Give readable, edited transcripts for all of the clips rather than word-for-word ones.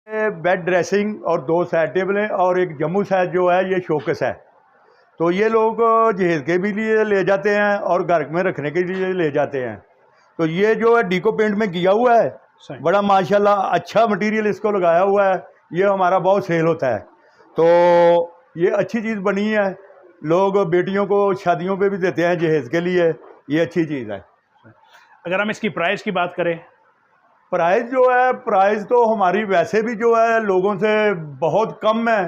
Bed dressing और 2 side टेबलें और एक जम्मू साइज जो है ये शोकेस है। तो ये लोग जहेज़ के भी लिए ले जाते हैं और घर में रखने के लिए ले जाते हैं। तो ये जो है डीको पेंट में किया हुआ है, बड़ा माशाल्लाह अच्छा मटेरियल इसको लगाया हुआ है। ये हमारा बहुत सेल होता है, तो ये अच्छी चीज़ बनी है। लोग बेटियों को शादियों पे भी देते हैं जहेज़ के लिए, ये अच्छी चीज़ है। अगर हम इसकी प्राइस की बात करें, प्राइस जो है, प्राइस तो हमारी वैसे भी जो है लोगों से बहुत कम है।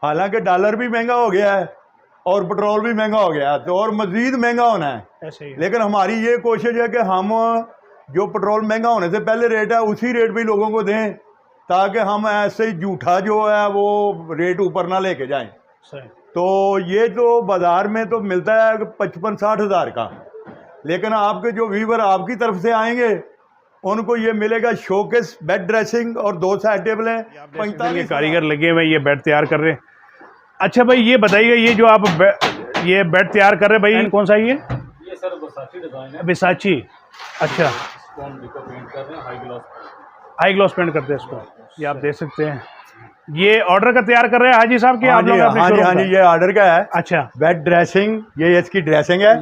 हालांकि डॉलर भी महंगा हो गया है और पेट्रोल भी महंगा हो गया है, तो और मज़ीद महंगा होना है ऐसे ही। लेकिन हमारी ये कोशिश है कि हम जो पेट्रोल महंगा होने से पहले रेट है उसी रेट पे लोगों को दें, ताकि हम ऐसे ही झूठा जो है वो रेट ऊपर ना लेके जाएं। तो ये तो बाज़ार में तो मिलता है 55-60 हज़ार का, लेकिन आपके जो व्यूवर आपकी तरफ से आएंगे उनको ये मिलेगा शोकेस, बेड ड्रेसिंग और 2 साइड टेबल हैं। 45 कारीगर लगे हुए ये बेड तैयार कर रहे हैं। अच्छा भाई ये बताइएगा, ये जो आप ये बेड तैयार कर रहे हैं भाई, कौन सा ये सर वर्साची डिजाइन है, विसाची। अच्छा, पेंट कर रहे हैं, हाई ग्लॉस पेंट करते हैं इसको, ये आप देख सकते हैं। ये ऑर्डर का तैयार कर रहे हैं हाजी साहब की? हाँ जी, ये ऑर्डर का है। अच्छा, बेड ड्रेसिंग, ये इसकी ड्रेसिंग है।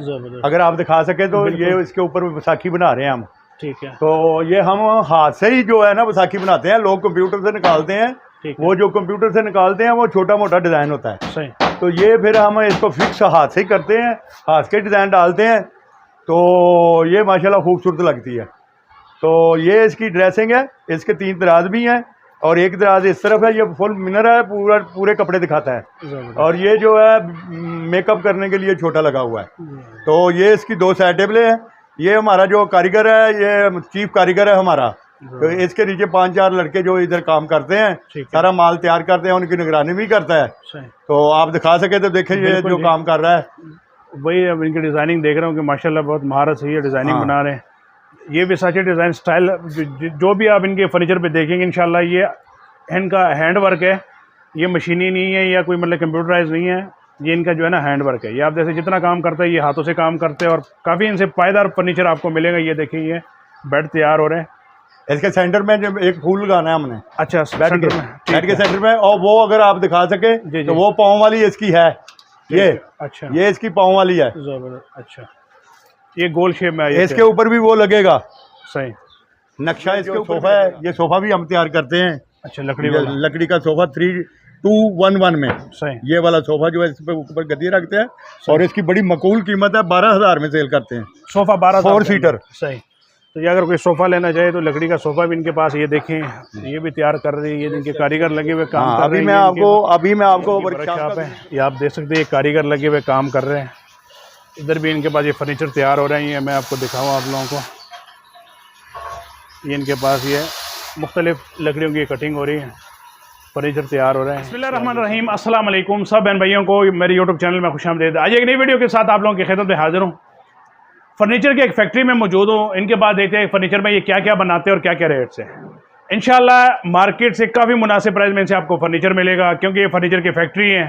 अगर आप दिखा सके तो ये इसके ऊपर विसाखी बना रहे हैं हम। ठीक है। तो ये हम हाथ से ही जो है ना विसाखी बनाते हैं, लोग कंप्यूटर से निकालते हैं। वो जो कंप्यूटर से निकालते हैं वो छोटा मोटा डिज़ाइन होता है। सही। तो ये फिर हम इसको फिक्स हाथ से ही करते हैं, हाथ के डिज़ाइन डालते हैं, तो ये माशाल्लाह खूबसूरत लगती है। तो ये इसकी ड्रेसिंग है। इसके 3 दराज भी हैं और एक दराज इस तरफ है, ये फुल मिनर है, पूरे कपड़े दिखाता है। और ये जो है मेकअप करने के लिए छोटा लगा हुआ है। तो ये इसकी 2 साइड टेबलें हैं। ये हमारा जो कारीगर है, ये चीफ कारीगर है हमारा। तो इसके नीचे 5-4 लड़के जो इधर काम करते हैं, सारा माल तैयार करते हैं, उनकी निगरानी भी करता है। तो आप दिखा सके तो देखें ये जो काम कर रहा है। वही अब इनकी डिज़ाइनिंग देख रहा हूँ कि माशाल्लाह बहुत महारत से ये डिज़ाइनिंग बना रहे हैं। ये विसाची डिज़ाइन स्टाइल जो भी आप इनके फर्नीचर पे देखेंगे इंशाल्लाह ये इनका हैंड वर्क है, ये मशीनी नहीं है या कोई मतलब कंप्यूटराइज नहीं है। ये इनका जो है ना हैंड वर्क है। ये आप जैसे जितना काम करते हैं ये हाथों से काम करते हैं और काफ़ी इनसे पायदार फर्नीचर आपको मिलेगा। ये देखिए ये बेड तैयार हो रहे हैं। इसके सेंटर में जो एक फूल लगाना है हमने, अच्छा, बेड के सेंटर में, और वो अगर आप दिखा सके तो वो पाँव वाली इसकी है। ये अच्छा, ये इसकी पाँव वाली है। जबरदस्त। अच्छा, ये गोल शेप में है। इसके ऊपर भी वो लगेगा। सही नक्शा इसके सोफा है। ये सोफा भी हम तैयार करते हैं। अच्छा, लकड़ी का सोफा 3211 में। सही। ये वाला सोफा जो है इस पे ऊपर गद्दी रखते हैं और इसकी बड़ी मकूल कीमत है, 12,000 में सेल करते हैं। Sofa 12 4 seater. सही। तो ये अगर कोई सोफा लेना चाहे तो लकड़ी का सोफा भी इनके पास, ये देखें ये भी तैयार कर रही है। ये इनके कारीगर लगे हुए काम कर रहे हैं। अभी मैं आपको वर्कशॉप है, ये आप देख सकते हैं। ये कारीगर लगे हुए काम कर रहे हैं। इधर भी इनके पास ये फर्नीचर तैयार हो रहे हैं। ये मैं आपको दिखाऊँ आप लोगों को। ये इनके पास ये मुख्तलिफ लकड़ियों की कटिंग हो रही है, फर्नीचर तैयार हो रहे हैं। बिस्मिल्लाहिर्रहमानिर्रहीम, अस्सलाम वालेकुम सब बहन भाइयों को मेरे यूट्यूब चैनल में खुशामदीद। आज एक नई वीडियो के साथ आप लोगों की खिदमत में हाजिर हूँ। फर्नीचर की एक फैक्ट्री में मौजूद हूँ। इनके बाद देखते हैं फर्नीचर में ये क्या क्या बनाते हैं और क्या क्या रेट्स हैं। इंशाल्लाह मार्केट से काफ़ी मुनासिब प्राइस में से आपको फर्नीचर मिलेगा, क्योंकि ये फर्नीचर की फैक्ट्री है।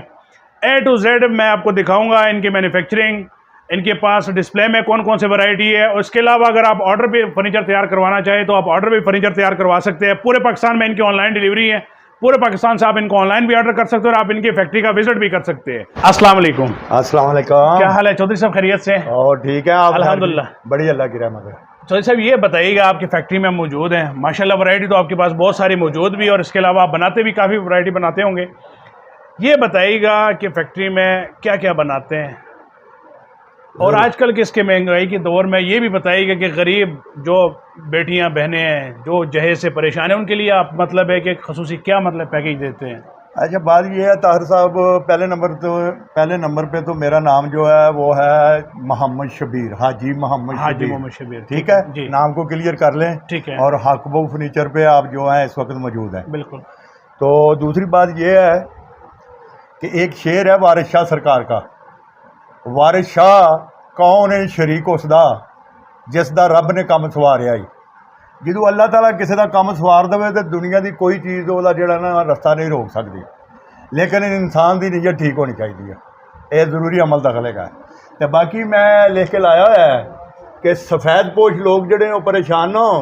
A to Z मैं आपको दिखाऊँगा इनकी मैन्युफैक्चरिंग, इनके पास डिस्प्ले में कौन कौन से वैरायटी है। और इसके अलावा अगर आप ऑर्डर पे फर्नीचर तैयार करवाना चाहें तो आप ऑर्डर पे फर्नीचर तैयार करवा सकते हैं। पूरे पाकिस्तान में इनकी ऑनलाइन डिलीवरी है। पूरे पाकिस्तान से आप इनको ऑनलाइन भी ऑर्डर कर सकते हैं और आप इनकी फैक्ट्री का विजिट भी कर सकते हैं। अस्सलाम वालेकुम। अस्सलाम वालेकुम। क्या हाल है चौधरी साहब, खैरियत से? और ठीक है आप? अल्हम्दुलिल्लाह, बड़ी अल्लाह की रहमत है। चौधरी साहब ये बताइएगा, आपकी फैक्ट्री में मौजूद हैं माशाल्लाह, वैरायटी तो आपके पास बहुत सारी मौजूद भी, और इसके अलावा आप बनाते भी काफ़ी वैरायटी बनाते होंगे। ये बताइएगा कि फैक्ट्री में क्या क्या बनाते हैं, और आजकल के इसके महंगाई के दौर में ये भी बताइएगा कि गरीब जो बेटियां बहनें हैं जो जहेज से परेशान हैं उनके लिए आप मतलब है कि खसूसी क्या मतलब पैकेज देते हैं? अच्छा, बात ये है ताहिर साहब, पहले नंबर पे तो मेरा नाम जो है वो है मोहम्मद शबीर, हाजी मोहम्मद शबीर। ठीक है जी, नाम को क्लियर कर लें। ठीक है। और हकबो फर्नीचर पे आप जो है इस वक्त मौजूद हैं। बिल्कुल। तो दूसरी बात ये है कि एक शेर है वारिस शाह सरकार का, वारिस शाह कौन है शरीक उसदा जिसदा रब ने काम सवारिया ही। जो अल्लाह ताला किसी का काम सवार दे तो दुनिया की कोई चीज़ वो जोड़ा ना रस्ता नहीं रोक सकती, लेकिन इंसान की नीयत ठीक होनी चाहिए। ये जरूरी अमल दखलेगा। तो बाकी मैं लिख के लाया है कि सफ़ेद पोश लोग जोड़े परेशान ना हो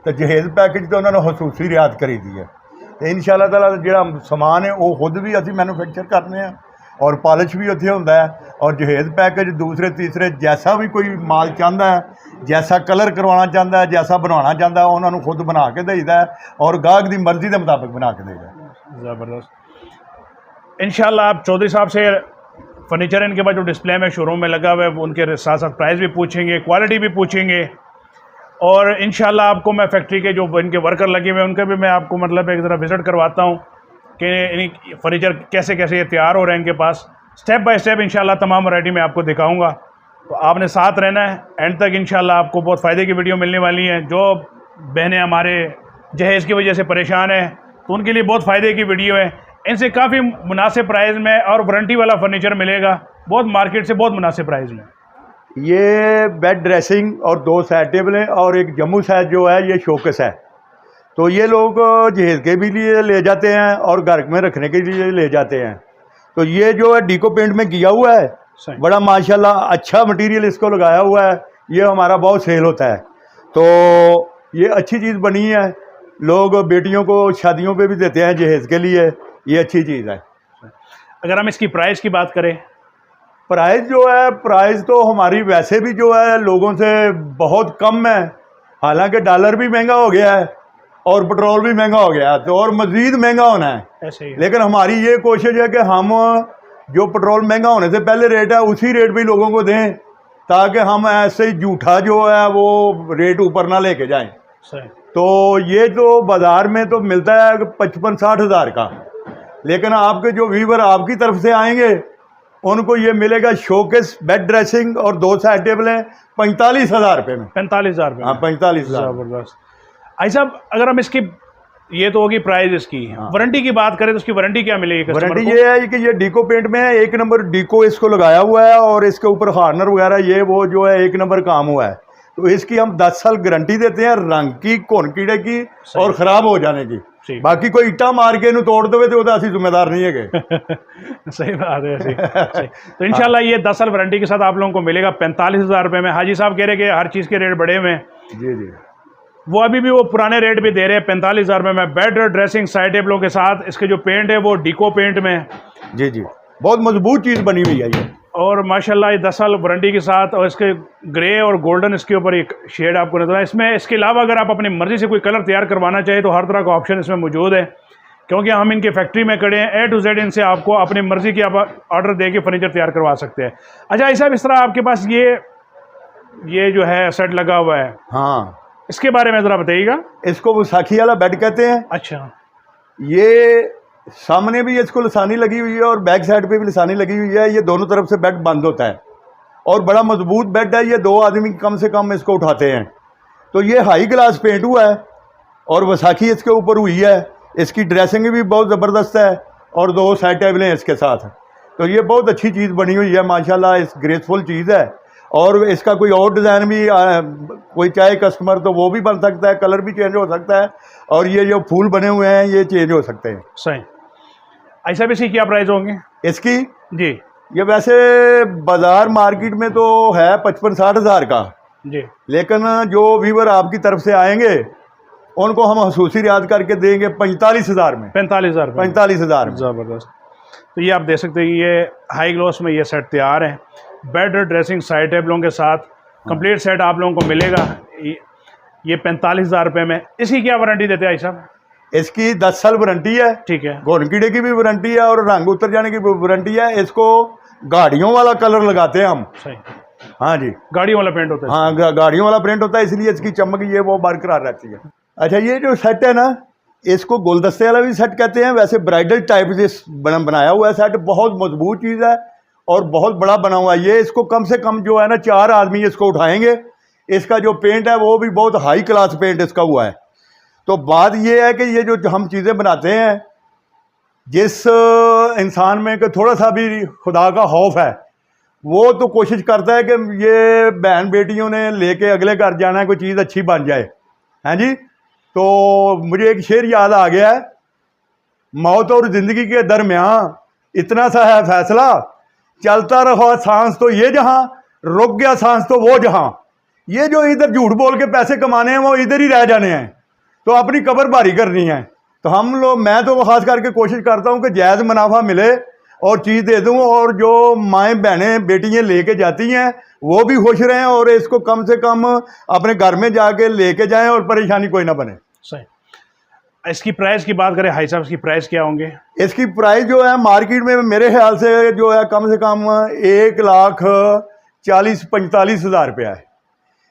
तो जहेज पैकेज तो उन्होंने खसूसी रियायत करी दी है। ਤੇ ਇਨਸ਼ਾਅੱਲਾ ਤਾਲਾ ਜਿਹੜਾ ਸਮਾਨ ਹੈ ਉਹ ਖੁਦ ਵੀ ਅਸੀਂ ਮੈਨੂਫੈਕਚਰ ਕਰਨੇ ਆ और पॉलिश भी उत्थे होंदा है और जहेज़ पैकेज दूसरे तीसरे जैसा भी कोई माल चाहता है जैसा कलर करवाना चाहता है जैसा बनवाना चाहता है उन्होंने खुद बना के देईदा है और गाहक की मर्जी के मुताबिक बना के देईदा है। ज़बरदस्त। इंशाल्लाह आप चौधरी साहब से फर्नीचर इनके पास जो डिस्प्ले में शोरूम में लगा हुआ है उनके साथ साथ प्राइस भी पूछेंगे, क्वालिटी भी पूछेंगे और इंशाल्लाह आपको मैं फैक्ट्री के जो इनके वर्कर लगे हुए हैं उनके भी मैं आपको मतलब एक ज़रा विज़िट करवाता हूँ कि इन फर्नीचर कैसे कैसे ये तैयार हो रहे हैं इनके पास। स्टेप बाय स्टेप इंशाल्लाह तमाम वैरायटी में आपको दिखाऊंगा, तो आपने साथ रहना है एंड तक। इंशाल्लाह आपको बहुत फ़ायदे की वीडियो मिलने वाली है। जो बहनें हमारे जहेज़ की वजह से परेशान हैं तो उनके लिए बहुत फ़ायदे की वीडियो है। इनसे काफ़ी मुनासिब प्राइस में और वारंटी वाला फर्नीचर मिलेगा, बहुत मार्केट से बहुत मुनासिब प्राइस में। ये बेड ड्रेसिंग और 2 साइड टेबल हैं और एक जम्मू साइड जो है ये शोकेस है। तो ये लोग जहेज़ के भी लिए ले जाते हैं और घर में रखने के लिए ले जाते हैं। तो ये जो है डीको पेंट में किया हुआ है, बड़ा माशाल्लाह अच्छा मटेरियल इसको लगाया हुआ है, ये हमारा बहुत सेल होता है। तो ये अच्छी चीज़ बनी है, लोग बेटियों को शादियों पे भी देते हैं जहेज़ के लिए, ये अच्छी चीज़ है। अगर हम इसकी प्राइस की बात करें, प्राइस जो है प्राइस तो हमारी वैसे भी जो है लोगों से बहुत कम है, हालांकि डॉलर भी महंगा हो गया है और पेट्रोल भी महंगा हो गया तो और मज़ीद महंगा होना है ऐसे ही। लेकिन हमारी ये कोशिश है कि हम जो पेट्रोल महंगा होने से पहले रेट है उसी रेट पे लोगों को दें ताकि हम ऐसे ही झूठा जो है वो रेट ऊपर ना लेके जाएं। तो ये जो बाज़ार में तो मिलता है 55-60 हज़ार का, लेकिन आपके जो व्यूवर आपकी तरफ से आएंगे उनको ये मिलेगा शोकेस बेड ड्रेसिंग और 2 साइड टेबल हैं 45 हज़ार रुपये में। 45 हज़ार रुपये? हाँ 45 हज़ार। ज़बरदस्त। आई साहब अगर हम इसकी ये तो होगी प्राइस इसकी, वारंटी की बात करें तो उसकी वारंटी क्या मिलेगी? वारंटी ये है कि ये डीको पेंट में है, 1 नंबर डीको इसको लगाया हुआ है और इसके ऊपर हार्नर वगैरह ये वो जो है 1 नंबर काम हुआ है। तो इसकी हम 10 साल गारंटी देते हैं रंग की, घुन कीड़े की और ख़राब हो जाने की। बाकी कोई ईटा मार के इन्हें तोड़ दे तो असी जिम्मेदार नहीं है। सही बात है। सही। तो इंशाल्लाह ये 10 साल वारंटी के साथ आप लोगों को मिलेगा 45 हज़ार रुपये में। हाजी साहब कह रहे कि हर चीज़ के रेट बढ़े हुए हैं। जी जी, वो अभी भी वो पुराने रेट भी दे रहे हैं 45 हज़ार रुपये में, बेड ड्रेसिंग साइड टेबलों के साथ। इसके जो पेंट है वो डीको पेंट में। जी जी, बहुत मजबूत चीज़ बनी हुई है ये और माशाल्लाह ये 10 साल वारंटी के साथ। और इसके ग्रे और गोल्डन इसके ऊपर एक शेड आपको नजर आए। इसमें इसके अलावा अगर आप अपनी मर्ज़ी से कोई कलर तैयार करवाना चाहे तो हर तरह का ऑप्शन इसमें मौजूद है, क्योंकि हम इनके फैक्ट्री में खड़े हैं। A to Z इनसे आपको अपनी मर्ज़ी की आप ऑर्डर दे के फर्नीचर तैयार करवा सकते हैं। अच्छा साहब, इस तरह आपके पास ये जो है सेट लगा हुआ है, हाँ, इसके बारे में ज़रा बताइएगा। इसको वसाखी वाला बेड कहते हैं। अच्छा, ये सामने भी इसको लसानी लगी हुई है और बैक साइड पे भी लसानी लगी हुई है। ये दोनों तरफ से बेड बंद होता है और बड़ा मजबूत बेड है। ये 2 आदमी कम से कम इसको उठाते हैं। तो ये हाई ग्लास पेंट हुआ है और वसाखी इसके ऊपर हुई है। इसकी ड्रेसिंग भी बहुत ज़बरदस्त है और 2 साइड टेबलें हैं इसके साथ। तो ये बहुत अच्छी चीज़ बनी हुई है माशाल्लाह, इस ग्रेसफुल चीज़ है। और इसका कोई और डिज़ाइन भी कोई चाहे कस्टमर तो वो भी बन सकता है, कलर भी चेंज हो सकता है और ये जो फूल बने हुए हैं ये चेंज हो सकते हैं। सही। ऐसा भी इसकी क्या प्राइस होंगे इसकी? जी, ये वैसे बाज़ार मार्केट में तो है 55-60 हज़ार का जी, लेकिन जो व्यूवर आपकी तरफ से आएंगे उनको हम खसूसी रियायत करके देंगे 45 हज़ार में। 45 हज़ार? 45 हज़ार। ज़बरदस्त। तो ये आप देख सकते हैं ये हाई ग्लॉस में ये सेट तैयार है, बेड ड्रेसिंग साइड टेबलों के साथ कंप्लीट सेट आप लोगों को मिलेगा ये 45 हज़ार रुपये में। इसकी क्या वारंटी देते हैं साहब? इसकी 10 साल वारंटी है। ठीक है। घुन कीड़े की भी वारंटी है और रंग उतर जाने की वारंटी है। इसको गाड़ियों वाला कलर लगाते हैं हम। सही। हाँ जी, गाड़ियों वाला पेंट होता है। हाँ, गाड़ियों वाला प्रिंट होता है, इसलिए इसकी चमक ये वो बरकरार रहती है। अच्छा, ये जो सेट है ना, इसको गुलदस्ते वाला भी सेट कहते हैं। वैसे ब्राइडल टाइप से बनाया हुआ है सेट, बहुत मजबूत चीज़ है और बहुत बड़ा बना हुआ है ये। इसको कम से कम जो है ना 4 आदमी इसको उठाएंगे। इसका जो पेंट है वो भी बहुत हाई क्लास पेंट इसका हुआ है। तो बात ये है कि ये जो हम चीज़ें बनाते हैं, जिस इंसान में कि थोड़ा सा भी खुदा का खौफ है वो तो कोशिश करता है कि ये बहन बेटियों ने लेके अगले घर जाना है, कोई चीज़ अच्छी बन जाए। हैं जी, तो मुझे एक शेर याद आ गया है, मौत और ज़िंदगी के दरमियान इतना सा है फैसला, चलता रहा सांस तो ये जहां, रुक गया सांस तो वो जहां। ये जो इधर झूठ बोल के पैसे कमाने हैं वो इधर ही रह जाने हैं, तो अपनी कब्र भारी करनी है। तो हम लोग, मैं तो खास करके कोशिश करता हूँ कि जायज़ मुनाफा मिले और चीज़ दे दूँ, और जो माएँ बहनें बेटियाँ लेके जाती हैं वो भी खुश रहें, और इसको कम से कम अपने घर में जाके लेके जाएं और परेशानी कोई ना बने। सही। इसकी प्राइस की बात करें, हाई साहब इसकी प्राइस क्या होंगे? इसकी प्राइस जो है मार्केट में मेरे ख्याल से जो है कम से कम 1,40,45,000 रुपया है,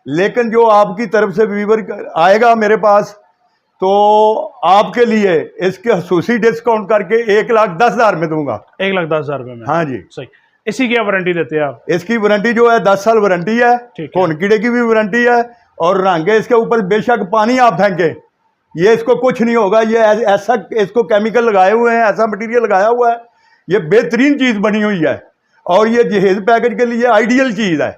लेकिन जो आपकी तरफ से व्यूवर आएगा मेरे पास तो आपके लिए इसके खसूसी डिस्काउंट करके 1,10,000 में दूंगा। 1,10,000 रुपये में? हाँ जी। सही। इसी की वारंटी देते हैं आप? इसकी वारंटी जो है 10 साल वारंटी है, खून कीड़े की भी वारंटी है, और रंगे इसके ऊपर बेशक पानी आप फेंके ये इसको कुछ नहीं होगा। ये ऐसा इसको केमिकल लगाए हुए हैं, ऐसा मटेरियल लगाया हुआ है, ये बेहतरीन चीज़ बनी हुई है, और ये जहेज पैकेज के लिए आइडियल चीज़ है।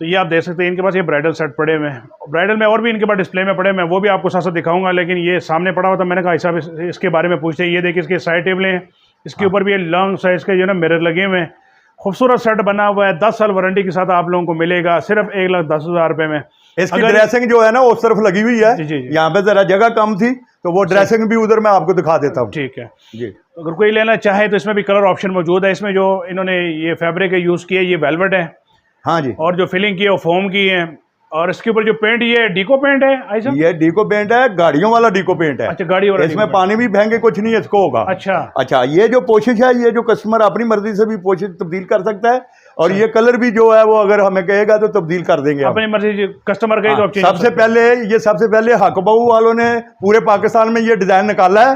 तो ये आप देख सकते हैं, इनके पास ये ब्राइडल सेट पड़े हुए हैं, ब्राइडल में और भी इनके पास डिस्प्ले में पड़े हुए हैं, वो भी आपको साथ साथ दिखाऊंगा, लेकिन ये सामने पड़ा हुआ था, मैंने कहा साहब इसके बारे में पूछते हैं। ये देखिए इसके साइड टेबलें हैं, इसके ऊपर भी ये लॉन्ग साइज के जो ना मिरर लगे हुए हैं, खूबसूरत सेट बना हुआ है, 10 साल वारंटी के साथ आप लोगों को मिलेगा सिर्फ 1,10,000 रुपये में। इसकी ड्रेसिंग जो है ना उस तरफ लगी हुई है, यहाँ पे जरा जगह कम थी तो वो ड्रेसिंग भी उधर मैं आपको दिखा देता हूँ। ठीक है जी। अगर कोई लेना चाहे तो इसमें भी कलर ऑप्शन मौजूद है। इसमें जो इन्होंने ये फैब्रिक यूज़ किया है ये वेलवेट है। हाँ जी। और जो फिलिंग की है वो फोम की है, और इसके ऊपर जो पेंट ये डीको पेंट है ऐसा? ये डीको पेंट है, गाड़ियों वाला डीको पेंट है। अच्छा, गाड़ी वाला। इसमें पानी भी फेंके कुछ नहीं इसको होगा। अच्छा, ये जो पोशिश है, ये जो कस्टमर अपनी मर्जी से भी पोशिश तब्दील कर सकता है, और ये कलर भी जो है वो अगर हमें कहेगा तो तब्दील कर देंगे अपनी मर्जी, कस्टमर कहे तो आप चेंज। सबसे पहले हक बहू वालों ने पूरे पाकिस्तान में ये डिजाइन निकाला है,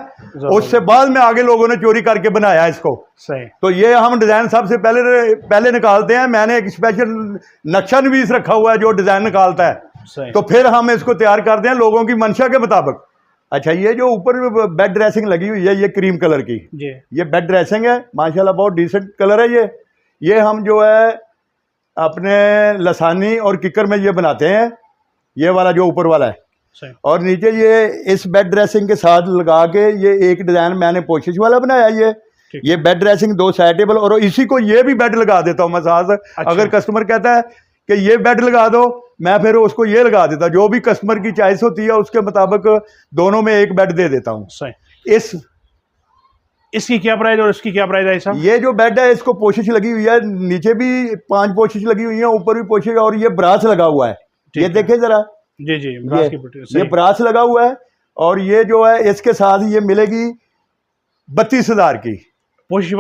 उससे बाद में आगे लोगों ने चोरी करके बनाया इसको। सही। तो ये हम डिजाइन सबसे पहले निकालते हैं। मैंने एक स्पेशल नक्शा नवीस रखा हुआ है जो डिजाइन निकालता है, तो फिर हम इसको तैयार करते हैं लोगों की मंशा के मुताबिक। अच्छा, ये जो ऊपर बेड ड्रेसिंग लगी हुई है ये क्रीम कलर की, ये बेड ड्रेसिंग है, माशाल्लाह बहुत डिसेंट कलर है। ये हम जो है अपने लसानी और किकर में ये बनाते हैं, ये वाला जो ऊपर वाला है, और नीचे ये इस बेड ड्रेसिंग के साथ लगा के ये एक डिज़ाइन मैंने पोशिश वाला बनाया। ये बेड ड्रेसिंग 2 साइड टेबल, और इसी को ये भी बेड लगा देता हूँ मैं साथ। अगर कस्टमर कहता है कि ये बेड लगा दो, मैं फिर उसको ये लगा देता, जो भी कस्टमर की चॉइस होती है उसके मुताबिक दोनों में एक बेड दे देता हूँ। इसकी क्या प्राइस और इसकी क्या प्राइस है साहब? ये जो बेड है इसको पोशिश लगी हुई है, नीचे भी 5 पोशिश लगी हुई है, ऊपर भी पोशिश, और ये ब्रास लगा हुआ है। ये देखे जरा। जी जी, ये ब्रास लगा हुआ है, और ये जो है इसके साथ ये मिलेगी 32,000 की पोशिश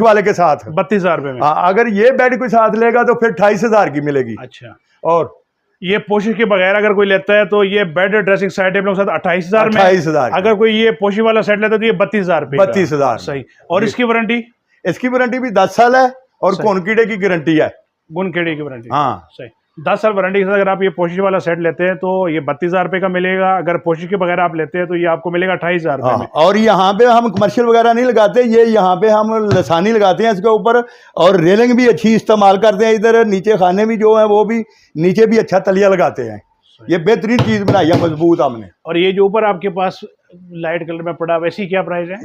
वाले के साथ 32,000 रुपये में। अगर ये बेड कोई साथ लेगा तो फिर 28,000 की मिलेगी। अच्छा, और ये पोशिश के बगैर अगर कोई लेता है तो ये बेड ड्रेसिंग साइड टेबल के साथ 28,000 में। 28,000। अगर कोई ये पोशिश वाला सेट लेता है तो ये 32,000 रुपये। 32,000। सही। और इसकी वारंटी? इसकी वारंटी भी 10 साल है, और खून कीड़े की गारंटी है। खून कीड़े की वारंटी। हाँ, सही। 10 साल वारंटी के साथ अगर आप ये पोशिश वाला सेट लेते हैं तो ये 32,000 रुपये का मिलेगा। अगर पोशिश के बगैर आप लेते हैं तो ये आपको मिलेगा 28,000 रुपये में। और यहाँ पे हम कमर्शियल वगैरह नहीं लगाते, ये यहाँ पे हम लसानी लगाते हैं इसके ऊपर, और रेलिंग भी अच्छी इस्तेमाल करते हैं। इधर नीचे खाने भी जो है वो भी नीचे भी अच्छा तलिया लगाते हैं। ये बेहतरीन चीज बनाई है, मजबूत हमने। और ये जो ऊपर आपके पास लाइट कलर में पड़ा, वैसी क्या प्राइस है?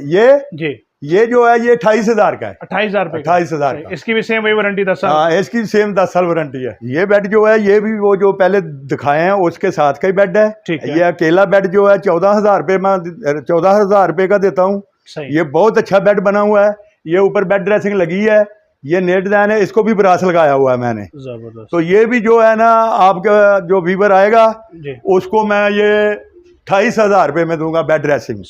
ये जो है ये 28,000 का है। 28,000 रुपये? 28,000 का। इसकी भी सेम वही वारंटी 10 साल? हाँ, इसकी सेम 10 साल वारंटी है। ये बेड जो है ये भी वो जो पहले दिखाए हैं उसके साथ का ही बेड है। ये अकेला बेड जो है 14,000 रुपये में 14,000 रुपये का देता हूँ। ये बहुत अच्छा बेड बना हुआ है। ये ऊपर बेड ड्रेसिंग लगी है, ये नेट डिजाइन है, इसको भी ब्रास लगाया हुआ है मैंने। तो ये भी जो है ना आपका जो व्यूवर आएगा उसको मैं ये 28,000 रुपये में दूंगा बेड ड्रेसिंग।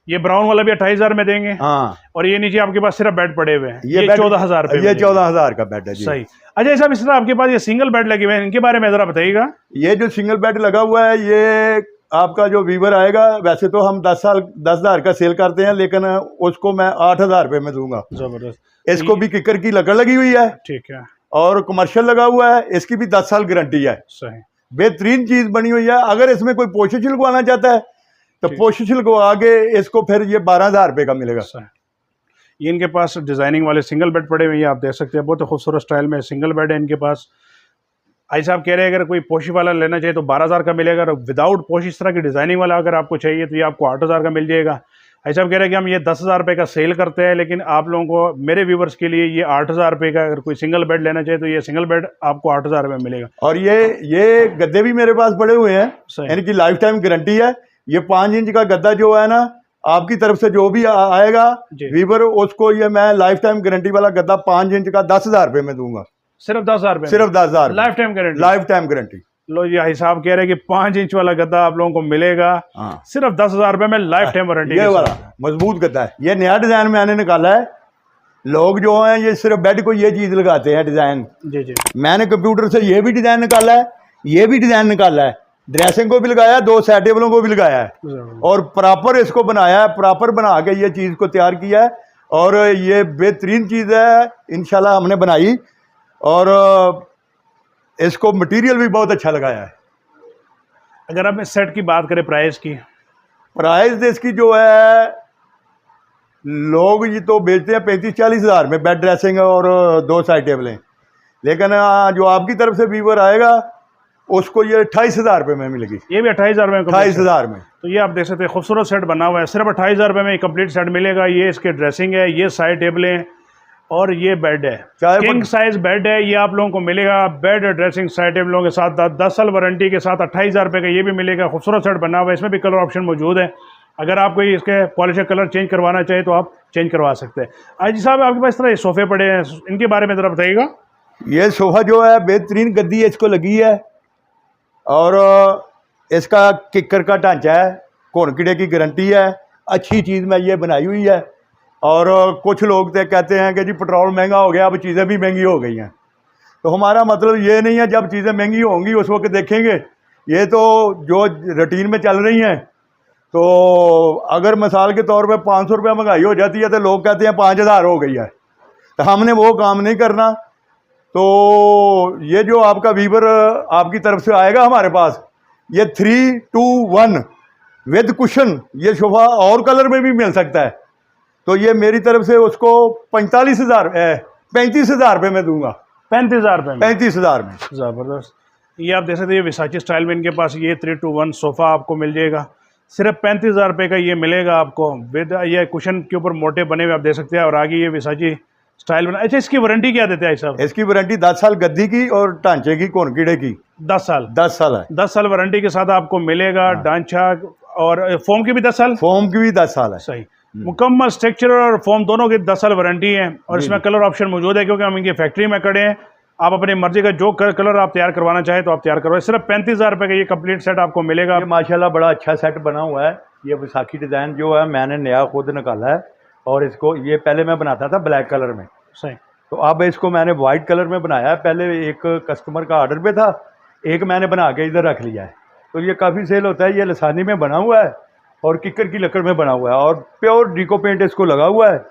ये ब्राउन वाला भी 28,000 में देंगे। हाँ। और ये नीचे आपके पास सिर्फ बेड पड़े हुए हैं, ये 14,000 रुपये। ये 14,000 का बेड है जी। सही। अच्छा साहब, इस तरह आपके पास ये सिंगल बेड लगे हुए हैं, इनके बारे में जरा बताइएगा। ये जो सिंगल बेड लगा हुआ है ये आपका जो व्यूवर आएगा, वैसे तो हम 10,000 का सेल करते हैं, लेकिन उसको मैं 8,000 रुपये में दूंगा। जबरदस्त। इसको भी किकर की लकड़ लगी हुई है। ठीक है। और कमर्शियल लगा हुआ है, इसकी भी 10 साल गारंटी है। सही। बेहतरीन चीज बनी हुई है। अगर इसमें कोई पोशिश लगवाना चाहता है तो पोशिश लगवा के इसको फिर ये 12,000 रुपये का मिलेगा। ये इनके पास डिजाइनिंग वाले सिंगल बेड पड़े हुए हैं, आप देख सकते हैं, बहुत खूबसूरत स्टाइल में सिंगल बेड है इनके पास। आई साहब कह रहे हैं अगर कोई पोशिश वाला लेना चाहिए तो 12,000 का मिलेगा, और विदाउट पोशिश इस तरह की डिजाइनिंग वाला अगर आपको चाहिए तो ये आपको 8,000 का मिल जाएगा। आई साहब कह रहे हैं कि हम ये 10,000 रुपये का सेल करते हैं, लेकिन आप लोगों को, मेरे व्यूवर्स के लिए ये 8,000 रुपये का, अगर कोई सिंगल बेड लेना चाहिए तो ये सिंगल बेड आपको 8,000 रुपये मिलेगा। और ये गद्दे भी मेरे पास पड़े हुए हैं, इनकी लाइफ टाइम गारंटी है। ये 5 इंच का गद्दा जो है ना, आपकी तरफ से जो भी आएगा जी। वीवर, उसको ये मैं लाइफ टाइम गारंटी वाला गद्दा 5 इंच का 10,000 रुपये में दूंगा। सिर्फ 10,000 रुपये, सिर्फ 10,000 lifetime guarantee. Lifetime guarantee. लो ये हिसाब कह रहे हैं कि 5 इंच वाला गद्दा आप लोगों को मिलेगा हाँ। सिर्फ 10,000 रुपये में, लाइफ टाइम वारंटी। ये वाला मजबूत गद्दा है, ये नया डिजाइन मैंने निकाला है। लोग जो हैं ये सिर्फ बेड को ये चीज लगाते हैं डिजाइन, जी जी। मैंने कंप्यूटर से ये भी डिजाइन निकाला है, ये भी डिजाइन निकाला है, ड्रेसिंग को भी लगाया है, 2 साइड टेबलों को भी लगाया है और प्रॉपर इसको बनाया है, प्रॉपर बना के ये चीज़ को तैयार किया है और ये बेहतरीन चीज़ है इंशाल्लाह हमने बनाई और इसको मटेरियल भी बहुत अच्छा लगाया है। अगर आप इस सेट की बात करें प्राइस की, प्राइस इसकी जो है लोग ये तो बेचते हैं 35-40 हज़ार में बेड ड्रेसिंग और 2 साइड टेबलें, लेकिन जो आपकी तरफ से व्यूवर आएगा उसको ये 28,000 रुपये में मिलेगी। ये भी 28,000 रुपये में, 28,000 में। तो ये आप देख सकते हैं खूबसूरत सेट बना हुआ है, सिर्फ 28,000 रुपये में कंप्लीट सेट मिलेगा। ये इसके ड्रेसिंग है, ये साइड टेबलें और ये बेड है, किंग साइज बेड है। ये आप लोगों को मिलेगा बेड ड्रेसिंग साइड टेबलों के साथ 10 साल वारंटी के साथ 28,000 रुपये का ये भी मिलेगा। खूबसूरत सेट बना हुआ है, इसमें भी कलर ऑप्शन मौजूद है। अगर आप कोई इसके पॉलिश कलर चेंज करवाना चाहे तो आप चेंज करवा सकते हैं। आज साहब आपके पास इस तरह सोफ़े पड़े हैं, इनके बारे में ज़रा बताइएगा। ये सोफ़ा जो है बेहतरीन गद्दी इसको लगी है और इसका किकर का ढांचा है, घुन कीड़े की गारंटी है, अच्छी चीज़ में ये बनाई हुई है। और कुछ लोग तो कहते हैं कि जी पेट्रोल महंगा हो गया, अब चीज़ें भी महंगी हो गई हैं। तो हमारा मतलब ये नहीं है, जब चीज़ें महंगी होंगी उस वक्त देखेंगे। ये तो जो रूटीन में चल रही हैं, तो अगर मिसाल के तौर पे 500 रुपये महंगाई हो जाती है तो लोग कहते हैं 5,000 हो गई है, तो हमने वो काम नहीं करना। तो ये जो आपका वीवर आपकी तरफ से आएगा हमारे पास, ये 3-2-1 विद कुशन, ये सोफ़ा और कलर में भी मिल सकता है। तो ये मेरी तरफ से उसको 35,000 रुपये में दूंगा। 35,000 रुपये में, 35,000 में। ज़बरदस्त। ये आप देख सकते हैं विसाची स्टाइल में इनके पास ये 3-2-1 सोफ़ा आपको मिल जाएगा, सिर्फ 35,000 रुपये का ये मिलेगा आपको विद ये कुशन के ऊपर मोटे बने हुए आप देख सकते हैं। और आगे ये विसाची स्टाइल बना। अच्छा, इसकी वारंटी क्या देते हैं साहब? इसकी वारंटी 10 साल गद्दी की और ढांचे की घुन कीड़े की 10 साल। 10 साल है, 10 साल वारंटी के साथ आपको मिलेगा। ढांचा और फोम की भी 10 साल, फोम की भी 10 साल है। सही, मुकम्मल स्ट्रक्चर और फोम दोनों की 10 साल वारंटी है। और इसमें कलर ऑप्शन मौजूद है क्योंकि हम इनकी फैक्ट्री में खड़े हैं। आप अपनी मर्जी का जो कलर आप तैयार करवाना चाहें तो आप तैयार करवाएं। सिर्फ 35,000 रुपये का ये कंप्लीट सेट आपको मिलेगा। ये माशाल्लाह बड़ा अच्छा सेट बना हुआ है। ये विसाखी डिज़ाइन जो है मैंने नया खुद निकाला है और इसको ये पहले मैं बनाता था ब्लैक कलर में, सही, तो अब इसको मैंने वाइट कलर में बनाया है। पहले एक कस्टमर का ऑर्डर पे था, एक मैंने बना के इधर रख लिया है, तो ये काफ़ी सेल होता है। ये लसानी में बना हुआ है और किकर की लकड़ में बना हुआ है और प्योर डीको पेंट इसको लगा हुआ है।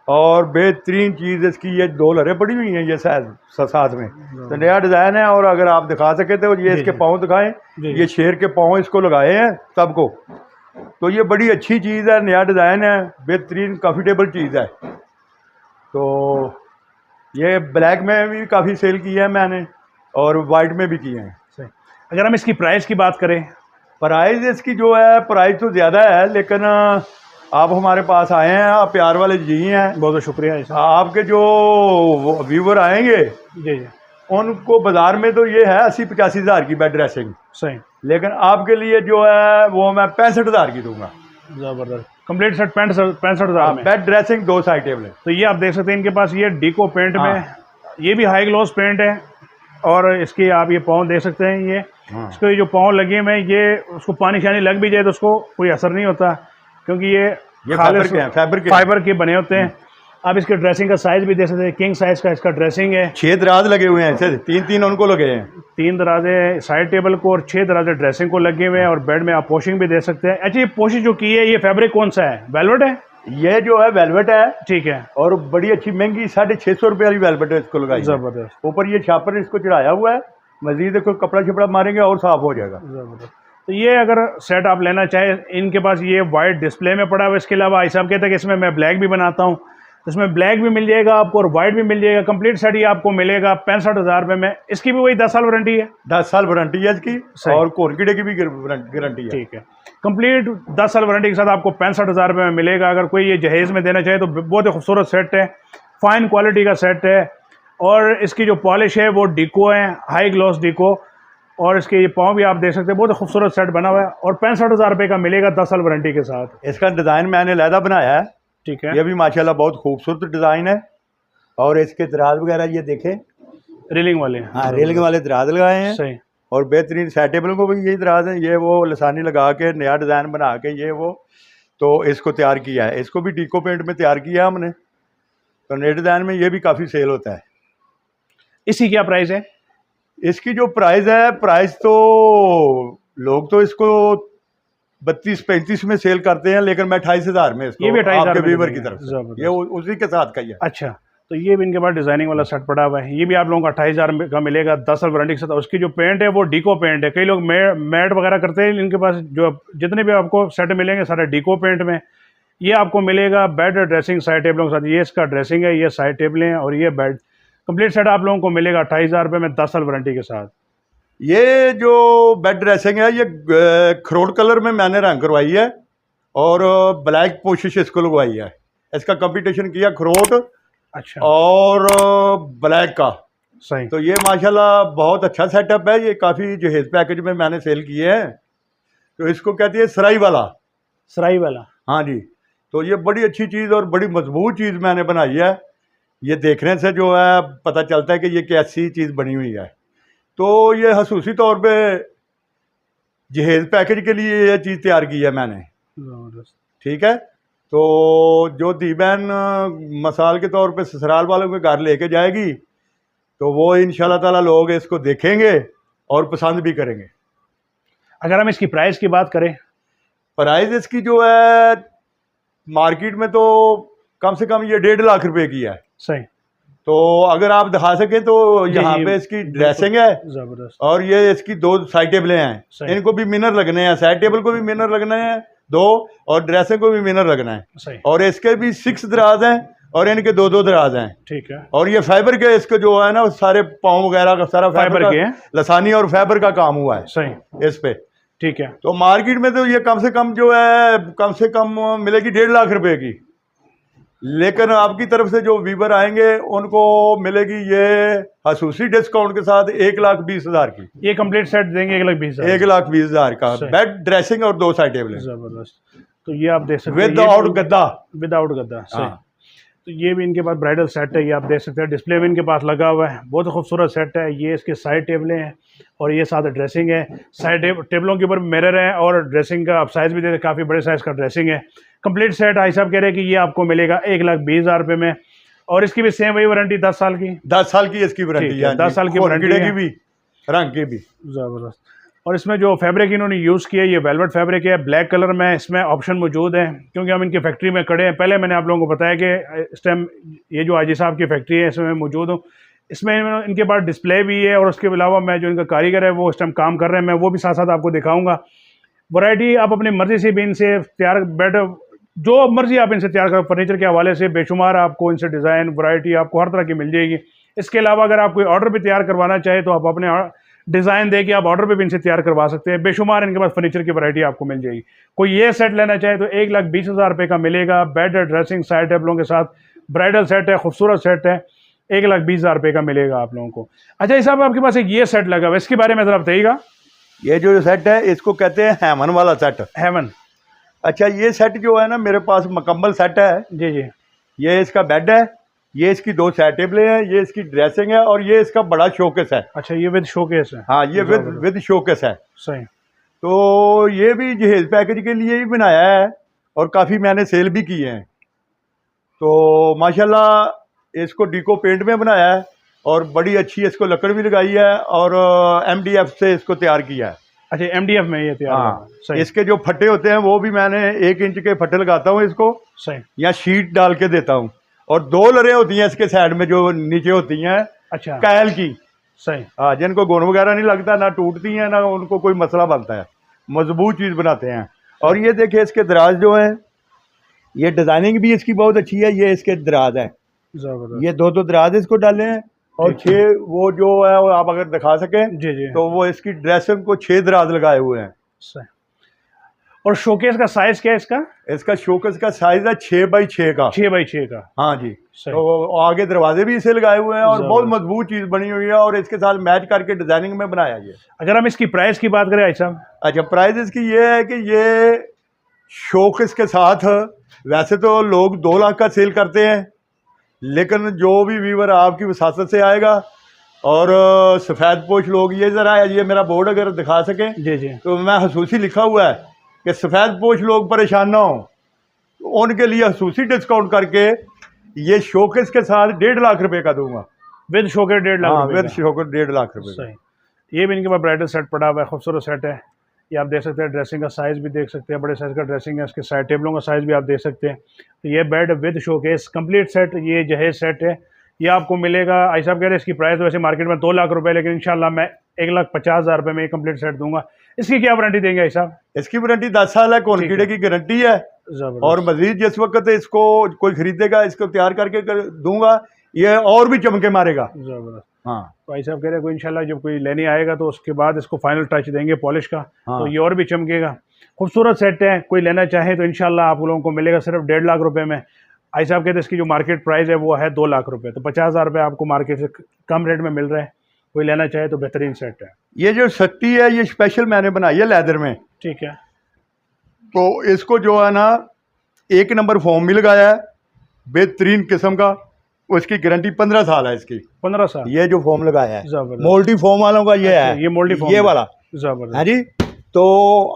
और बेहतरीन चीज़ इसकी ये 2 लहरें पड़ी हुई हैं ये साथ में, तो नया डिज़ाइन है। और अगर आप दिखा सके तो ये इसके पाँव दिखाएं, ये शेर के पाँव इसको लगाए हैं सबको, तो ये बड़ी अच्छी चीज़ है, नया डिज़ाइन है, बेहतरीन कंफर्टेबल चीज़ है। तो ये ब्लैक में भी काफ़ी सेल की है मैंने और वाइट में भी किए हैं। सही। अगर हम इसकी प्राइस की बात करें, प्राइस इसकी जो है प्राइस तो ज़्यादा है, लेकिन आप हमारे पास आए हैं, आप प्यार वाले जी हैं, बहुत बहुत शुक्रिया। आपके जो व्यूवर आएंगे जी जी, उनको बाज़ार में तो ये है 80-85 हज़ार की बेड ड्रेसिंग, सही, लेकिन आपके लिए जो है वो मैं 65,000 की दूंगा। ज़बरदस्त। कंप्लीट सेट 65,000 में, बेड ड्रेसिंग 2 साइड टेबल। तो ये आप देख सकते हैं इनके पास ये डीको पेंट में, ये भी हाई ग्लॉस पेंट है। और इसकी आप ये पाँव देख सकते हैं, ये इसको ये जो पाँव लगे हुए हैं, ये उसको पानी शानी लग भी जाए तो उसको कोई असर नहीं होता क्योंकि ये फाइबर के बने होते हैं। आप इसके ड्रेसिंग का साइज भी देख सकते हैं, किंग साइज का इसका ड्रेसिंग है। 6 दराज लगे हुए हैं, ऐसे 3-3 उनको लगे हैं, 3 दराजे साइड टेबल को और 6 दराजे ड्रेसिंग को लगे हुए हैं। और बेड में आप पोशिंग भी दे सकते हैं। अच्छा, ये पोशिंग जो की है ये फैब्रिक कौन सा है? वेलवेट है? ये जो है वेलवेट है, ठीक है, और बड़ी अच्छी महंगी 650 रुपये वाली वेलवेट है इसको लगाई। जबरदस्त। ऊपर ये छापर इसको चढ़ाया हुआ है, मजीद कोई कपड़ा छपड़ा मारेंगे और साफ हो जाएगा। जबरदस्त। तो ये अगर सेट आप लेना चाहें, इनके पास ये वाइट डिस्प्ले में पड़ा हुआ। इसके अलावा ऐसा कहते हैं कि इसमें मैं ब्लैक भी बनाता हूँ, इसमें ब्लैक भी मिल जाएगा आपको और वाइट भी मिल जाएगा। कंप्लीट सेट ये आपको मिलेगा 65,000 रुपये में। इसकी भी वही 10 साल वारंटी है, 10 साल वारंटी है इसकी, और कोरकीड़े की भी गारंटी है। ठीक है, कंप्लीट 10 साल वारंटी के साथ आपको 65,000 रुपये में मिलेगा। अगर कोई ये जहेज़ में देना चाहे तो बहुत ही खूबसूरत सेट है, फाइन क्वालिटी का सेट है। और इसकी जो पॉलिश है वो डीको है, हाई ग्लॉस डीको। और इसके ये पाँव भी आप देख सकते हैं, बहुत खूबसूरत सेट बना हुआ है और 65,000 रुपये का मिलेगा 10 साल वारंटी के साथ। इसका डिज़ाइन मैंने अलहदा बनाया है, ठीक है। ये भी माशाल्लाह बहुत खूबसूरत डिज़ाइन है। और इसके दराज वगैरह ये देखें, रेलिंग वाले। हाँ रेलिंग वाले दराज लगाए हैं। सही। और बेहतरीन सेटेबल को भी यही दराज है, ये वो लसानी लगा के नया डिज़ाइन बना के ये वो तो इसको तैयार किया है। इसको भी डीको पेंट में तैयार किया है हमने, तो नए डिज़ाइन में ये भी काफ़ी सेल होता है। इसकी क्या प्राइस है? इसकी जो प्राइस है, प्राइस तो लोग तो इसको 32-35 में सेल करते हैं, लेकिन मैं 28,000 में इसको ये भी 28,000 आपके में व्यूवर की देंगे। तरफ से, ज़बरदस्त। ये उसी के साथ का ही है। अच्छा, तो ये भी इनके पास डिज़ाइनिंग वाला सेट पड़ा हुआ है, ये भी आप लोगों को 28,000 का मिलेगा 10 साल वारंटी के साथ। और उसकी जो पेंट है वो डीको पेंट है। कई लोग मैट वगैरह करते हैं, इनके पास जो जितने भी आपको सेट मिलेंगे सारे डीको पेंट में। ये आपको मिलेगा बेड ड्रेसिंग साइड टेबलों के साथ। ये इसका ड्रेसिंग है, ये साइड टेबलें हैं और ये बेड। कंप्लीट सेट आप लोगों को मिलेगा 28,000 रुपये में 10 साल वारंटी के साथ। ये जो बेड ड्रेसिंग है ये खरोट कलर में मैंने रंग करवाई है और ब्लैक पोशिश इसको लगवाई है। इसका कंपटीशन किया खरोट अच्छा और ब्लैक का। सही। तो ये माशाल्लाह बहुत अच्छा सेटअप है। ये काफ़ी जहेज पैकेज में मैंने सेल किए हैं। तो इसको कहती है सराई वाला। सराई वाला, हाँ जी। तो ये बड़ी अच्छी चीज़ और बड़ी मजबूत चीज़ मैंने बनाई है। ये देखने से जो है पता चलता है कि ये कैसी चीज़ बनी हुई है। तो ये खसूसी तौर पे जहेज पैकेज के लिए ये चीज़ तैयार की है मैंने, ठीक है। तो जो दी बहन मसाल के तौर पे ससुराल वालों के घर लेके जाएगी तो वो इंशाल्लाह ताला लोग इसको देखेंगे और पसंद भी करेंगे। अगर हम इसकी प्राइस की बात करें, प्राइस इसकी जो है मार्केट में तो कम से कम ये 1.5 लाख रुपए की है। सही। तो अगर आप दिखा सकें तो यहाँ पे इसकी ड्रेसिंग है ज़बरदस्त। और ये इसकी 2 साइड टेबलें हैं, सही। इनको भी मिनर लगने हैं, साइड टेबल को भी मिनर लगने हैं 2 और ड्रेसिंग को भी मिनर लगना है। सही। और इसके भी 6 दराज हैं और इनके 2-2 दराज हैं। ठीक है। और ये फाइबर के इसके जो है ना सारे पाँव वगैरह का सारा फाइबर के हैं, लसानी और फाइबर का काम हुआ है सही इस पे। ठीक है। तो मार्केट में तो ये कम से कम जो है कम से कम मिलेगी 1.5 लाख रुपए की, लेकिन आपकी तरफ से जो व्यूवर आएंगे उनको मिलेगी ये खसूसी डिस्काउंट के साथ 1,20,000 की। ये कंप्लीट सेट देंगे 1,20,000। 1,20,000 का बेड ड्रेसिंग और 2 साइड टेबल जबरदस्त। तो ये आप देख सकते हैं विदाउट गद्दा, विदाउट गद्दा। सही। हाँ। तो ये भी इनके पास ब्राइडल सेट है, ये आप देख सकते हैं डिस्प्ले में इनके पास लगा हुआ है। बहुत खूबसूरत सेट है। ये इसके साइड टेबलें हैं और ये साथ ड्रेसिंग है। साइड टेबलों के ऊपर मिरर है और ड्रेसिंग का आप साइज़ भी देते, काफ़ी बड़े साइज़ का ड्रेसिंग है। कंप्लीट सेट भाई साहब कह रहे हैं कि ये आपको मिलेगा 1,20,000 रुपये में। और इसकी भी सेम वही वारंटी 10 साल की। 10 साल की इसकी वारंटी है। 10 साल की वारंटी की भी, रंग की भी। ज़बरदस्त। और इसमें जो फैब्रिक इन्होंने यूज़ किया है ये वेलवेट फैब्रिक है, ब्लैक कलर में। इसमें ऑप्शन मौजूद है क्योंकि हम इनकी फैक्ट्री में खड़े हैं। पहले मैंने आप लोगों को बताया कि इस टाइम ये जो आजी साहब की फैक्ट्री है इसमें मैं मौजूद हूँ। इसमें इनके पास डिस्प्ले भी है और उसके अलावा मैं जो इनका कारीगर है वो इस टाइम काम कर रहे हैं, मैं वो भी साथ साथ आपको दिखाऊँगा। वैरायटी आप अपनी मर्ज़ी से भी इनसे तैयार बेड जो मर्ज़ी आप इनसे तैयार करो, फर्नीचर के हवाले से बेशुमार आपको इनसे डिज़ाइन वैरायटी आपको हर तरह की मिल जाएगी। इसके अलावा अगर आप कोई ऑर्डर भी तैयार करवाना चाहे तो आप अपने डिज़ाइन दे के आप ऑर्डर पे भी इनसे तैयार करवा सकते हैं। बेशुमार इनके पास फर्नीचर की वैरायटी आपको मिल जाएगी। कोई ये सेट लेना चाहे तो 1,20,000 रुपये का मिलेगा, बेड ड्रेसिंग साइड टेबलों के साथ। ब्राइडल सेट है, खूबसूरत सेट है, 1,20,000 रुपये का मिलेगा आप लोगों को। अच्छा साहब आपके पास एक ये सेट लगा हुआ है, इसके बारे में ज़रा बताइएगा। ये जो सेट है इसको कहते हैं हेवन वाला सेट। हेवन। अच्छा, ये सेट जो है ना मेरे पास मुकम्मल सेट है। जी जी। ये इसका बेड है, ये इसकी 2 साइड टेबलें हैं, ये इसकी ड्रेसिंग है और ये इसका बड़ा शोकेस है। अच्छा, ये विद शोकेस है। हाँ, ये विद शोकेस है। सही। तो ये भी जहेज पैकेज के लिए ही बनाया है और काफ़ी मैंने सेल भी किए हैं। तो माशाल्लाह इसको डीको पेंट में बनाया है और बड़ी अच्छी इसको लकड़ भी लगाई है और MDF से इसको तैयार किया है। अच्छा, MDF में ये तैयार। हाँ, सही। इसके जो फट्टे होते हैं वो भी मैंने 1 इंच के फट्टे लगाता हूँ इसको, सही, या शीट डाल के देता हूँ। और 2 लरें होती हैं इसके साइड में जो नीचे होती हैं, अच्छा, कैल की। सही। हाँ, जिनको गुण वगैरह नहीं लगता, ना टूटती हैं ना उनको कोई मसला बनता है, मजबूत चीज़ बनाते हैं। और ये देखिए इसके दराज जो हैं, ये डिज़ाइनिंग भी इसकी बहुत अच्छी है। ये इसके दराज है, ये 2-2 दराज इसको डाले हैं और 6 वो जो है वो आप अगर दिखा सकें जी जी, तो वो इसकी ड्रेसिंग को 6 दराज लगाए हुए हैं। सही। और शोकेस का साइज क्या है इसका? इसका शोकेस का साइज है 6x6 का। 6x6 का। हाँ जी। सही। तो आगे दरवाजे भी इसे लगाए हुए हैं और जबरदस्त। बहुत मजबूत चीज़ बनी हुई है और इसके साथ मैच करके डिजाइनिंग में बनाया ये। अगर हम इसकी प्राइस की बात करें भाई साहब? अच्छा, प्राइस इसकी ये है कि ये शोकेस के साथ वैसे तो लोग 2 लाख का सेल करते हैं, लेकिन जो भी व्यूवर आपकी वसासत से आएगा और सफ़ेद पोश लोग, ये ज़रा ये मेरा बोर्ड अगर दिखा सकें जी जी। तो मैं खसूसी लिखा हुआ है कि सफ़ेद पोश लोग परेशान ना हों, तो उनके लिए खसूसी डिस्काउंट करके ये शोकेस के साथ 1.5 लाख रुपए का दूंगा। विद शोकेस 1.5 लाख हाँ, रुपए विद का। शोकेस 1.5 लाख रुपए का। सही। ये भी इनके पास ब्राइडल सेट पड़ा हुआ है, खूबसूरत सेट है। ये आप देख सकते हैं, ड्रेसिंग का साइज़ भी देख सकते हैं, बड़े साइज़ का ड्रेसिंग है। इसके साइड टेबलों का साइज़ भी आप देख सकते हैं। तो ये bed with showcase complete set, ये जहेज सेट है, ये आपको मिलेगा। आई साहब कह रहे हैं इसकी प्राइस वैसे मार्केट में 2 लाख रुपए, लेकिन इंशाल्लाह मैं 1,50,000 रुपए में ये कंप्लीट सेट दूंगा। इसकी क्या वारंटी देंगे आई साहब? इसकी वारंटी 10 साल है, कौन ठीक कीड़े है। की गारंटी है। जबरदस्त। और मजीद जिस वक्त इसको कोई खरीदेगा, इसको तैयार करके दूंगा, ये और भी चमके मारेगा। जबरदस्त। हाँ। तो भाई साहब कह रहे हैं कोई इंशाल्लाह जब कोई लेने आएगा तो उसके बाद इसको फाइनल टच देंगे पॉलिश का, हाँ। तो ये और भी चमकेगा। खूबसूरत सेट है, कोई लेना चाहे तो इंशाल्लाह आप लोगों को मिलेगा सिर्फ 1.5 लाख रुपए में। आई साहब कहते हैं इसकी जो मार्केट प्राइस है वो है 2 लाख रुपए, तो 50,000 रुपये आपको मार्केट से कम रेट में मिल रहा है। कोई लेना चाहे तो बेहतरीन सेट है। ये जो सट्टी है ये स्पेशल मैंने बनाई है लेदर में। ठीक है। तो इसको जो है ना 1 नंबर फोम भी लगाया है बेहतरीन किस्म का, उसकी गारंटी 15 साल है इसकी। 15 साल। ये जो फोम लगाया है जबरदस्त। मोल्टी फोम वालों का ये अच्छा, है, ये मोल्टी फोम ये है। वाला। जबरदस्त। हाँ जी। तो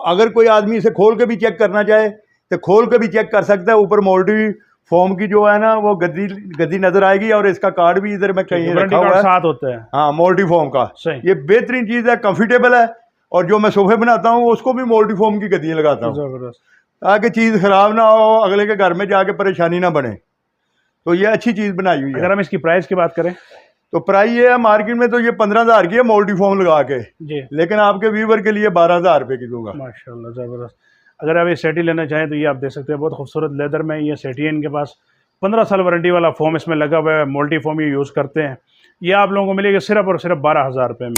अगर कोई आदमी इसे खोल के भी चेक करना चाहे तो खोल के भी चेक कर सकता है। ऊपर मोल्टी फोम की जो है ना वो गद्दी नजर आएगी और इसका कार्ड भी इधर में कहीं वारंटी रखा हुआ कार्ड है। साथ होता है। हाँ, मोल्टी फोम का। सही। ये बेहतरीन चीज़ है, कंफर्टेबल है। और जो मैं सोफे बनाता हूँ उसको भी मोल्टी फोम की गद्दियाँ लगाता हूँ जबरदस्त। ताकि चीज़ ख़राब ना हो, अगले के घर में जाके परेशानी ना बने। तो ये अच्छी चीज़ बनाई हुई है। अगर हम इसकी प्राइस की बात करें तो प्राइस ये है मार्केट में तो ये 15,000 की है मोल्टी फोम लगा के, जी, लेकिन आपके व्यूवर के लिए 12,000 रुपये की दूंगा। माशाल्लाह ज़बरदस्त। अगर आप ये सेटी लेना चाहें तो ये आप देख सकते हैं, बहुत खूबसूरत लेदर में ये सेटी है। इनके पास 15 साल वारंटी वाला फोम इसमें लगा हुआ है, मोल्टी फोम ये यूज़ करते हैं। ये आप लोगों को मिलेगी सिर्फ और सिर्फ 12,000 रुपये में।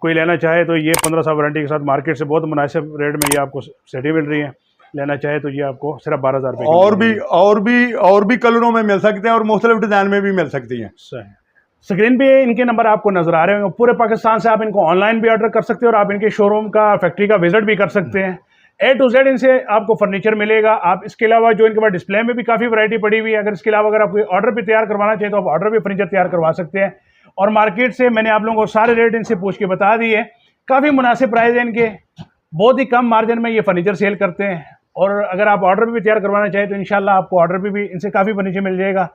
कोई लेना चाहे तो ये 15 साल वारंटी के साथ मार्केट से बहुत मुनासिब रेट में ये आपको सेटी मिल रही है। लेना चाहे तो ये आपको सिर्फ 12,000 रुपये और भी कलरों में मिल सकते हैं और मुख्तलिफ डिज़ाइन में भी मिल सकती हैं। सही। स्क्रीन पे इनके नंबर आपको नजर आ रहे होंगे। पूरे पाकिस्तान से आप इनको ऑनलाइन भी ऑर्डर कर सकते हैं और आप इनके शोरूम का, फैक्ट्री का विजिट भी कर सकते हैं। A to Z इनसे आपको फर्नीचर मिलेगा। आप इसके अलावा जो इनके पास डिस्प्ले में भी काफ़ी वैरायटी पड़ी हुई है, अगर इसके अलावा अगर आप कोई ऑर्डर भी तैयार करवाना चाहिए तो आप ऑर्डर भी फर्नीचर तैयार करवा सकते हैं। और मार्केट से मैंने आप लोगों को सारे रेट इनसे पूछ के बता दिए। काफ़ी मुनासिब प्राइस है इनके, बहुत ही कम मार्जिन में ये फर्नीचर सेल करते हैं। और अगर आप ऑर्डर भी तैयार करवाना चाहें तो इंशाल्लाह आपको ऑर्डर पे भी इनसे काफ़ी फर्नीचर मिल जाएगा।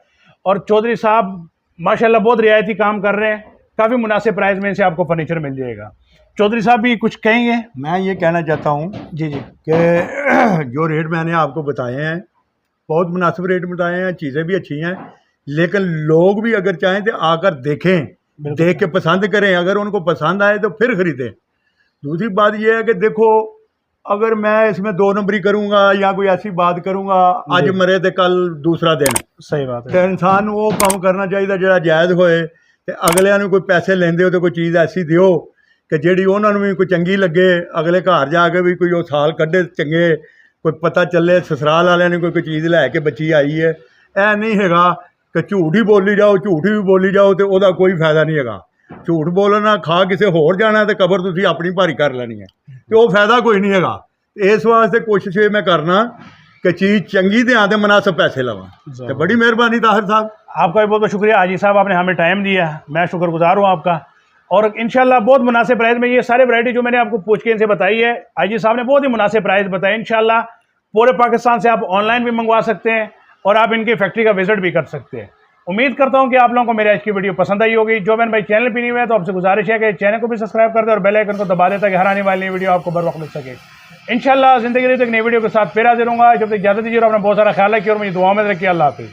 और चौधरी साहब माशाल्लाह बहुत रियायती काम कर रहे हैं, काफ़ी मुनासिब प्राइस में इनसे आपको फर्नीचर मिल जाएगा। चौधरी साहब भी कुछ कहेंगे? मैं ये कहना चाहता हूँ जी जी कि जो रेट मैंने आपको बताए हैं बहुत मुनासिब रेट बताए हैं, चीज़ें भी अच्छी हैं, लेकिन लोग भी अगर चाहें तो आकर देखें, देख के पसंद करें। अगर उनको पसंद आए तो फिर ख़रीदें। दूसरी बात यह है कि देखो, अगर मैं इसमें 2 नंबरी करूँगा या कोई ऐसी बात करूँगा, आज मरे तो कल दूसरा दिन। सही बात है। तो इंसान वो काम करना चाहिए जो जायज़ होए। तो अगलियां नूं कोई पैसे लेंदे हो तो कोई चीज़ ऐसी दिओ कि जिहड़ी उन्हां नूं भी कोई चंगी लगे, अगले घर जाके भी कोई साल कड्ढे चंगे, कोई पता चले ससुराल वालियां ने कोई चीज़ लैके बच्ची आई है। ऐ नहीं हैगा कि झूठ ही बोली जाओ, झूठ ही बोली जाओ तो ਉਹਦਾ कोई फायदा नहीं हैगा। झूठ बोलना खा किसी होर जाना तो कबर तुसीं अपनी भारी कर लैनी है, तो वो फायदा कोई नहीं हैगा। इस वास्ते कोशिश ये मैं करना कि चीज़ चंगी दें तो मुनासिब पैसे लवां। तो बड़ी मेहरबानी ताहिर साहब, आपका भी बहुत बहुत शुक्रिया। हाजी साहब आपने हमें टाइम दिया, मैं शुक्रगुजार हूँ आपका। और इंशाल्लाह बहुत मुनासिब प्राइस में ये सारे वैरायटी जो मैंने आपको पूछ के इनसे बताई है, हाजी साहब ने बहुत ही मुनासिब प्राइस बताए। इंशाल्लाह पूरे पाकिस्तान से आप ऑनलाइन भी मंगवा सकते हैं और आप इनकी फैक्ट्री का विजिट भी कर सकते हैं। उम्मीद करता हूं कि आप लोगों को मेरी आज की वीडियो पसंद आई होगी। जो मैंने भाई चैनल पर नहीं हुआ है तो आपसे गुजारिश है कि चैनल को भी सब्सक्राइब कर दे और बेल आइकन को दबा दे ताकि हर आने वाली वीडियो आपको बर वक्त मिल सके। इंशाल्लाह ज़िंदगी रही तो एक नई वीडियो के साथ फिर हाजिर होऊंगा। जब तक इजाज़त दीजिए और अपना बहुत सारा ख्याल रखिए और मुझे दुआ में रखिए। अल्लाह हाफिज़।